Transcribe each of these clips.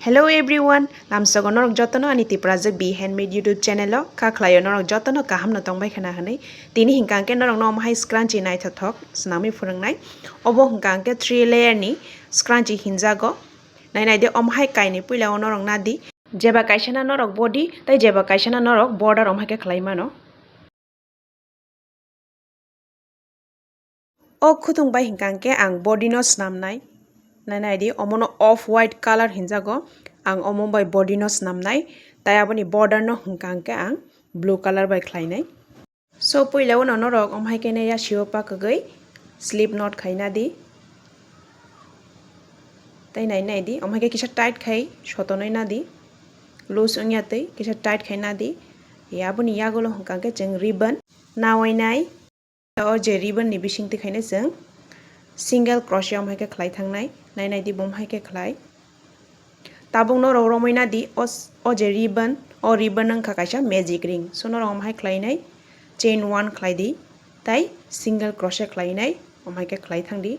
Hello everyone, namsago norok jotono ani tipraje be handmade YouTube channel o kakhlayo norok jotono kaham no tongbai khana hanai tini hingkangke norok no mahai scrunchie nai thothok snami phurangnai obo hingkangke 3 layer ni scrunchie hinjago nai de omhai kaini puila norok nadi jeba kaisana norok body tai jeba kaisana norok border omhai ke khlaimano o khutung bai hingkangke ang body no snamnai nai di omono off white color hinjago ang omo bai body no snamnai tai aboni border no hingkangke ang blue color bai khlainai so puila uno norok omhai kene ya siopa kagai slip knot khaina di tai nai di omhai ke kisa tight khai sotonoi na di loose ongya tei kisa tight khaina di yaboni yagulo hingkangke jeng ribbon nawai nai o je ribbon ni bisingti khaina jeng single crochet omhai ke khlai thangnai nai di bomhai ke khlai tabung no romoina di o je ribbon o ribbon nangkha kaisa magic ring so no omhai khlainai chain 1 khlai di tai single crochet khlainai omhai ke khlai thangdi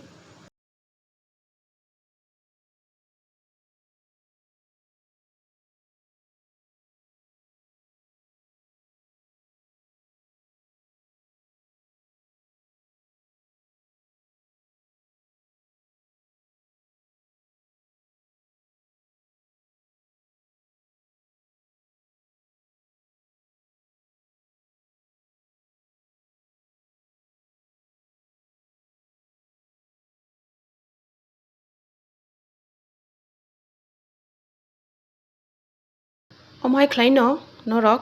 omhai khlaino norok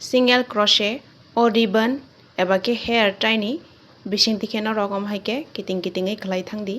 single crochet o ribbon eba ke hair tiny bisingti khe norok omhai ke kiting kiting ei khlai thangdi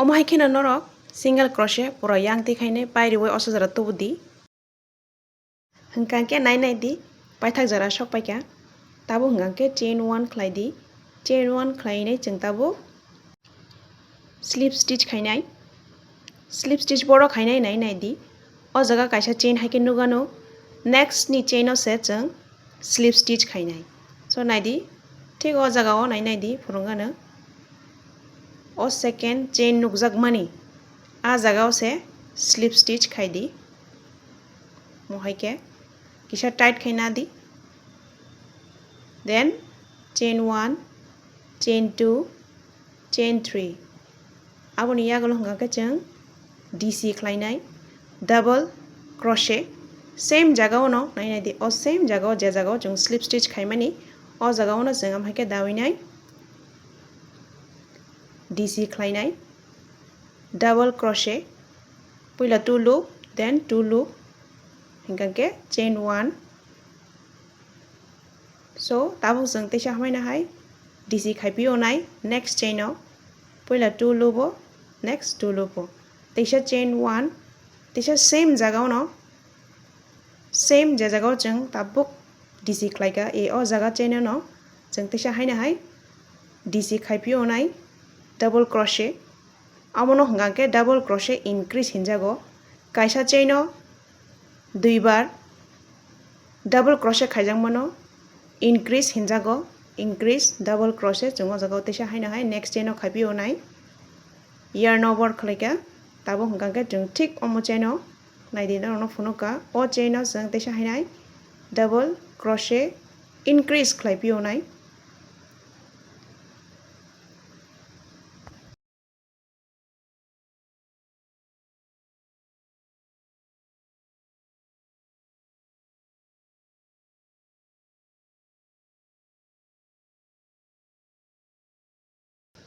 omhai kheno norok single crochet pura yang ti khaine pairiwai osajara tubudi hingkangke nai di paithak jara sok paikha tabo hingkangke chain 1 khlai di chain 1 khlainai jeng tabo slip stitch khainai slip stitch boro khainai nai di o jaga kaisa chain haike nugano next ni chain o se jeng slip stitch khainai so nai di thik o jaga o nai di phurungano o second chain nukjakmani a jaga o se slip stitch khai di mohai ke kisa tight khaina di then chain 1 chain 2 chain 3 aboni yagulo hingkangke jeng dc khlainai double crochet same jaga o no nai di o same jaga o je jaga o jeng slip stitch khaimani o jaga o no jeng amhai ke dawinai dc khlainai double crochet puila 2 loop then 2 loop hingkangke chain 1 so tabo jeng teisa hamaina hai dc khaipio nai next chain o puila 2 loop o next 2 loop o teisa chain 1 teisa same jaga o no same je jaga o jeng tabuk dc khlaika e o jaga chain o no jeng teisa haina hai dc khaipio nai double crochet amono hingkangke double crochet increase hinjago kaisa chain o duibar double crochet khaijangmano increase hinjago increase double crochet jeng o jaga o teisa haina hai next chain o khaipio nai yarn over khlaika tabo hingkangke jeng thik omo chain o nai di no phunuka o chain o jeng teisa hainai double crochet increase khlaipio nai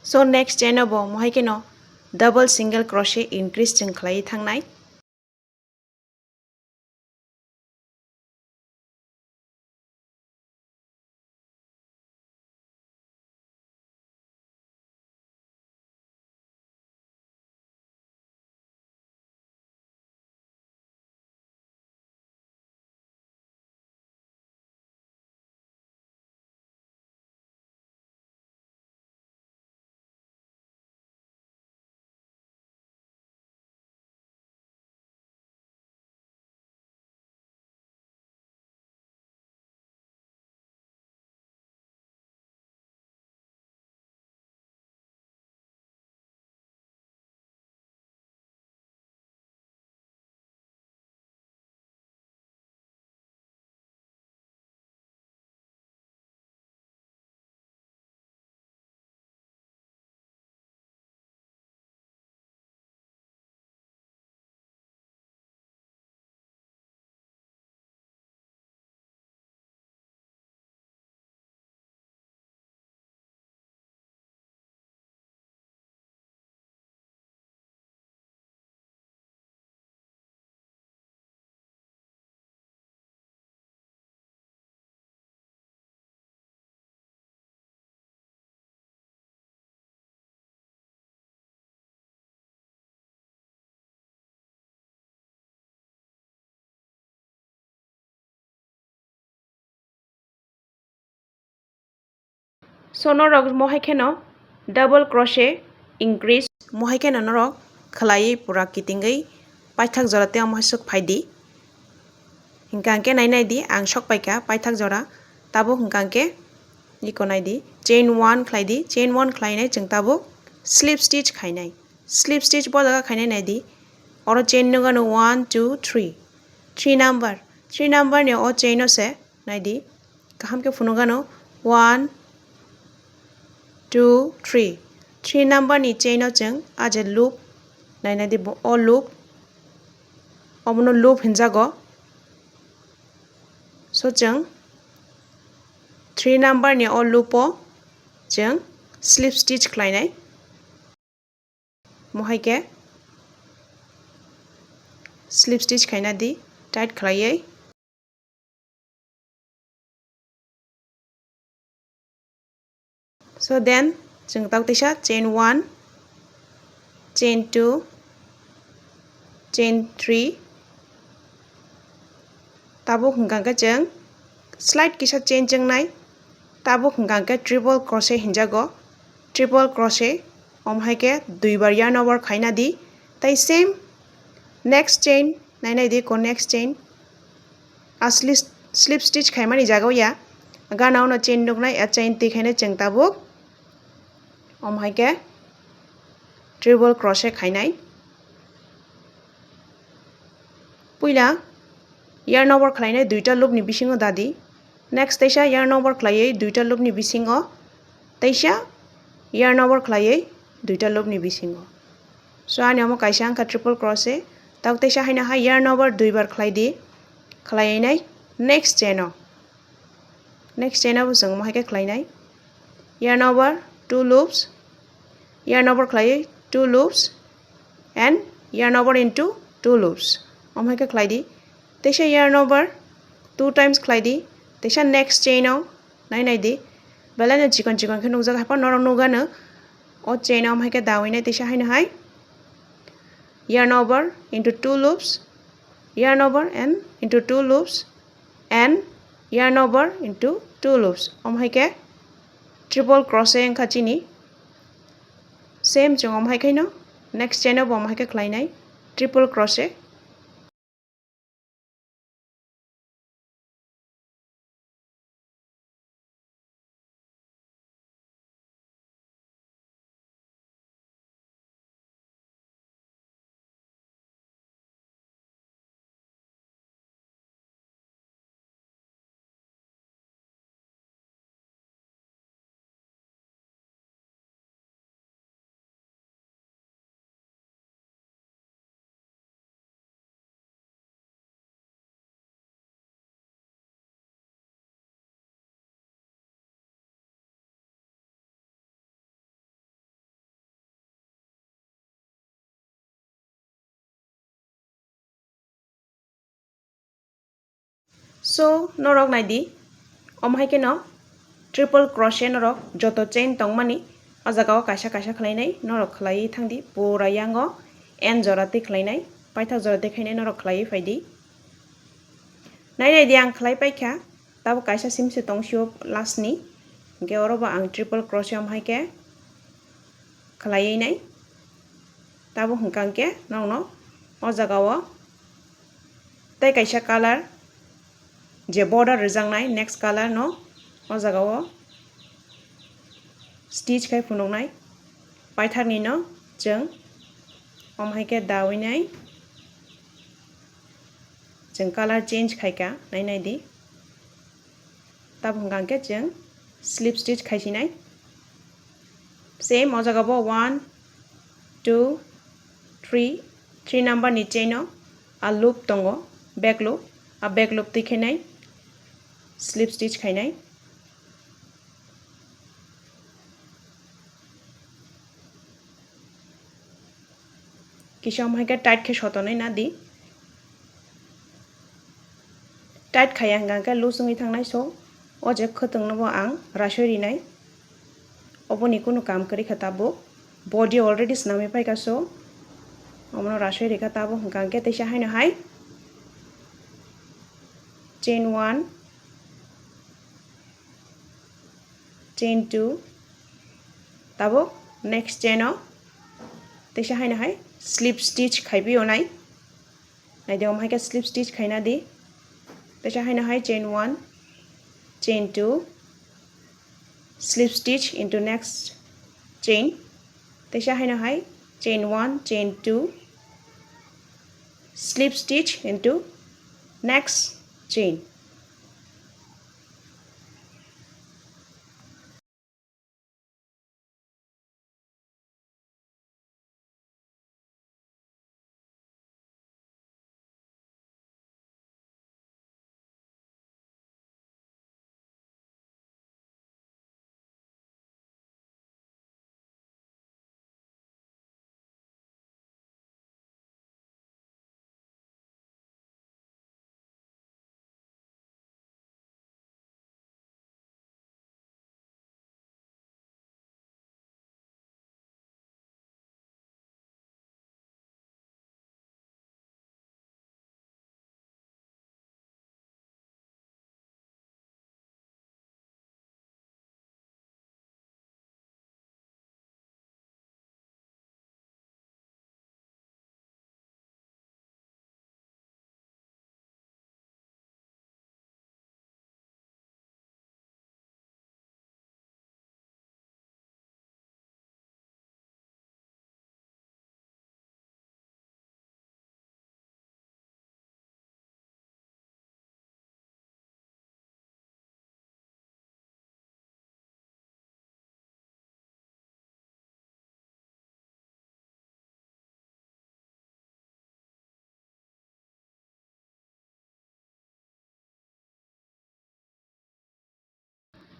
So next chain bo mohai keno double single crochet increase जों खालाय थांनाय So norok mohai keno double crochet increase mohai keno norok khalai pura kitingai paithak jorate mohai suk phaidi hingkangke nai di ang sok paika paithak jora tabo hingkangke iko nai di chain 1 khlai di chain 1 khlai nai जों tabo slip stitch khainai slip stitch bo jaga khainai nai di oro chain no gano 1 2 3 3 number ni o chain o se nai di kaham ke funo gano 1 2 3 number ni chain o जों aje loop nai di o loop omono loop hinjago so जों 3 number ni o loop o जों slip stitch khlainai mohai ke slip stitch khaina di tight khlaiयै so then जों taw tisa chain 1 chain 2 chain 3 tabo hingkangke जों slide kisa chain जों nai tabo hingkangke triple crochet hinjago triple crochet omhai ke duibar yarn over khaina di tai same next chain nai di ko next chain asli slip stitch khaimani jagao ya gana no chain nugnai a chain ti khaina जों tabo omhai ke triple crochet khainai puila yarn over khlainai duita loop ni bisingo dadi next taisa yarn over khlaiयै duita loop ni bisingo taisa yarn over khlaiयै duita loop ni bisingo so ani amo kaisa angka triple crochet taw taisa haina ha yarn over duibar khlai di khlaiयै next chain o bo जों mohai ke khlainai yarn over 2 loops yarn over khlaiयै 2 loops and yarn over into 2 loops omhai ke khlai di taisa yarn over 2 times khlai di taisa next chain o nai di belano chikon ke nukjak haipa norok nugano o chain o omhai ke dawai taisa haino hai yarn over into 2 loops yarn over and into 2 loops and yarn over into 2 loops omhai ke triple crochet angkha chini same जों omhai kaino next chain o bo omhai ke khlainai triple crochet so norok naidi omhaike no triple crochet norok joto chain tongmani o jaga o kaisa kaisa khlainai norok khlai thangdi pura yango n jorati khlainai paithak jorati khainai norok khlai faidi naidi ang khlai paikha tabo kaisa simse tongsio last ni ge orobo ang triple crochet omhaike khlai nai tabo hungkangke nongno o jaga o tei kaisa color je border rejangnai next color no o jaga o stitch khai phunuknai paithakni no jeng omhaike dawinai jeng color change khaika nainai di tabo hungkangke jeng slip stitch khaisinai same o jaga bo 1 2 3 number ni chain o a loop tongo back loop a back loop tikhainai slip stitch khainai kisa omhaike tight khe sotonai na di tight khai hangkangke loose ongoi thangnai so o je khotong no bo ang rasoi rinai oboni kono kam kari kha tabo body already snami paika so omono rasoi rikha tabo hangkangke teisa haino hai chain 1 chain 2 tabo next chain o teisa haino hai slip stitch khaibio nai naide omhaike slip stitch khaina di teisa haino hai chain 1 chain 2 slip stitch into next chain teisa haino hai chain 1 chain 2 slip stitch into next chain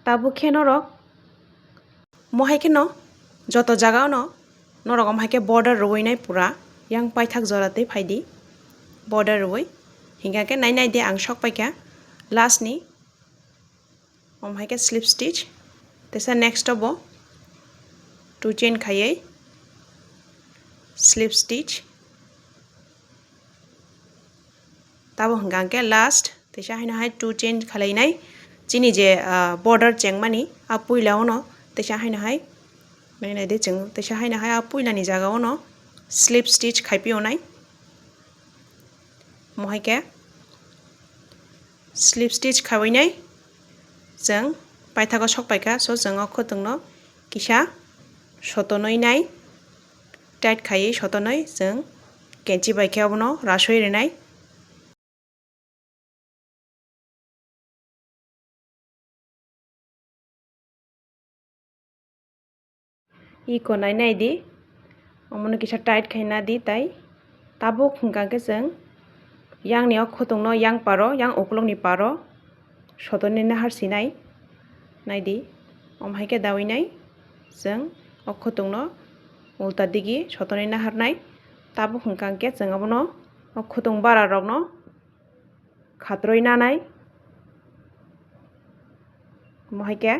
tabo khe norok mohaike no joto jaga no norok omhaike border ruinai pura yang paithak jorate phaidi border ruoi hingkake nainai de ang sok paikha last ni omhaike slip stitch tesa next obo 2 chain khaiei slip stitch tabo hingkangke last tesa haino hai 2 chain khalainai chini je border chengmani a puila no tesa haino hai nainai de cheng tesa haino hai a puila ni jaga no slip stitch khaipio nai mohaike slip stitch khawainai jeng paithago sok paikha so jeng o khotong no kisa sotonoi nai tight khaiei sotonoi jeng kenchi bai khe abono rasoi rinai iko nainai di omono kisa tight khaina di tai tabo hingkangke jeng yang ni o khotong no yang paro yang ukulok ni paro sotoni nahar sinai naidi omhaike dawinai jeng o khotong no ulta digi sotoni naharnai tabo hingkangke jeng abono o khotong bara rok no khatroi nanai Mohike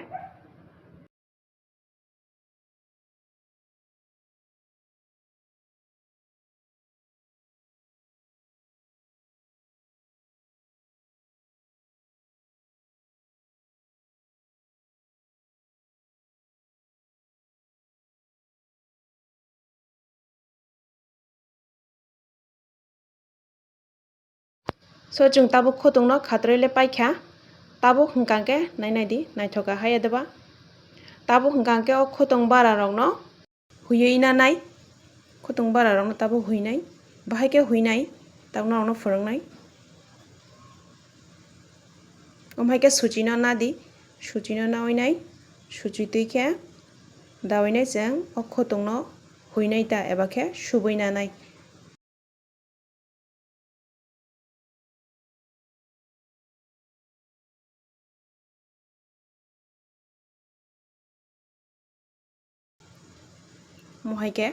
so chung tabuk khotung no khatrele paikha tabuk hingkangke nainai di naithoka haye deba tabuk hingkangke o khotung bara rok no huyei nanai khotung bara rok no tabuk huinai bahaike huinai tabuk no phwrwngnai omhaike suchino nadi suchino naoinai suchi tuikhe daoinai cheng o khotung no huinai ta eba khe subui nanai mohaike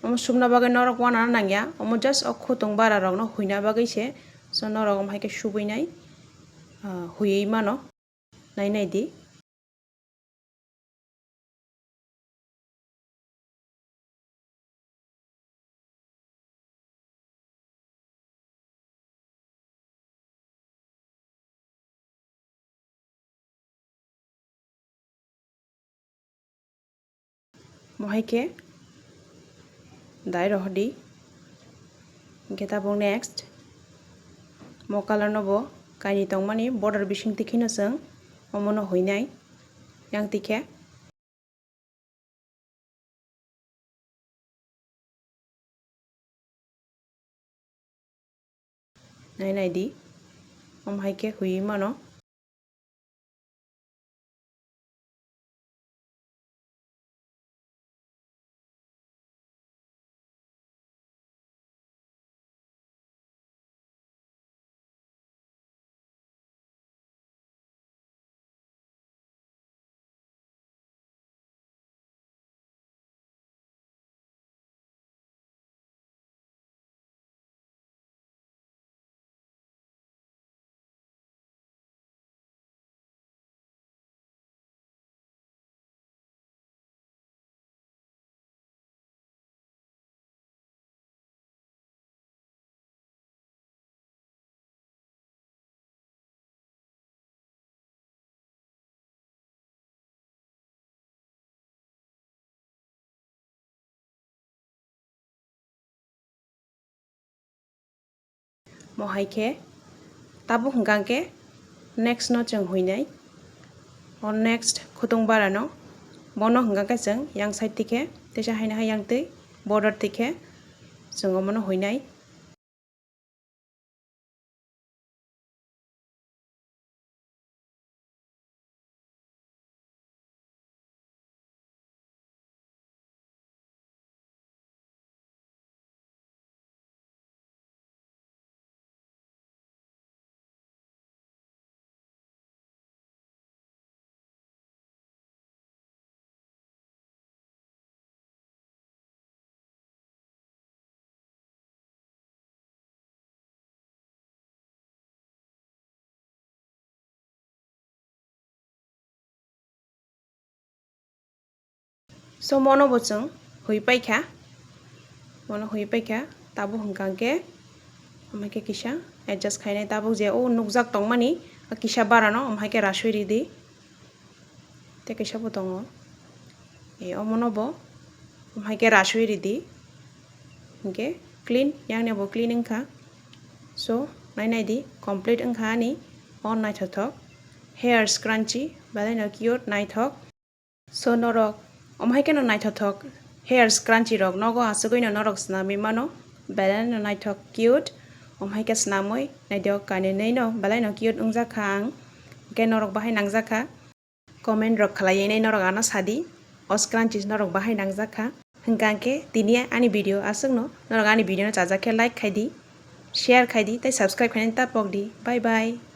omo subna bagui norok wana nangya omo just o khotung bara rok no huina bagui se so norok omhaike subuinai huyei mano nainai di mohaike dai rohdi tabuk next mo color no bo kaini tongmani border bising tikhino cheng omo no huinai yang tikhe nainai di omhaike huyei mano mohaike tabuk hingkangke next no cheng huinai or next khotung bara no bono hingkangke cheng yang side tikhe tesa haina hai yang tui border tikhe cheng omo no huinai so mono bo cheng hui paikha mono hui paikha tabuk hingkangke omhaike kisa adjust khainai tabuk je o nukjak tongmani kisa bara no omhaike rasui ridi te kisa bo tongo omo no bo omhaike rasui ridi hingke clean yang ne bo clean wngkha so nainai di complete wngkha ani o naithothok hair scrunchie belai no cute naithok so norok omhaike no naithothok hair scrunchie rok nogo asugoi no norok swnamoi mano belai no naithok cute omhaike swnamoi naideo kainui no belai no cute wngjakha ang hingke norok bahai nangjakha comment rok khlaienai norok ano sadi o scrunchies norok bahai nangjakha hingkangke tini ani video asuk no norok ani video no chajakhe like khai di share khai di tei subscribe khainai tapok di bye bye.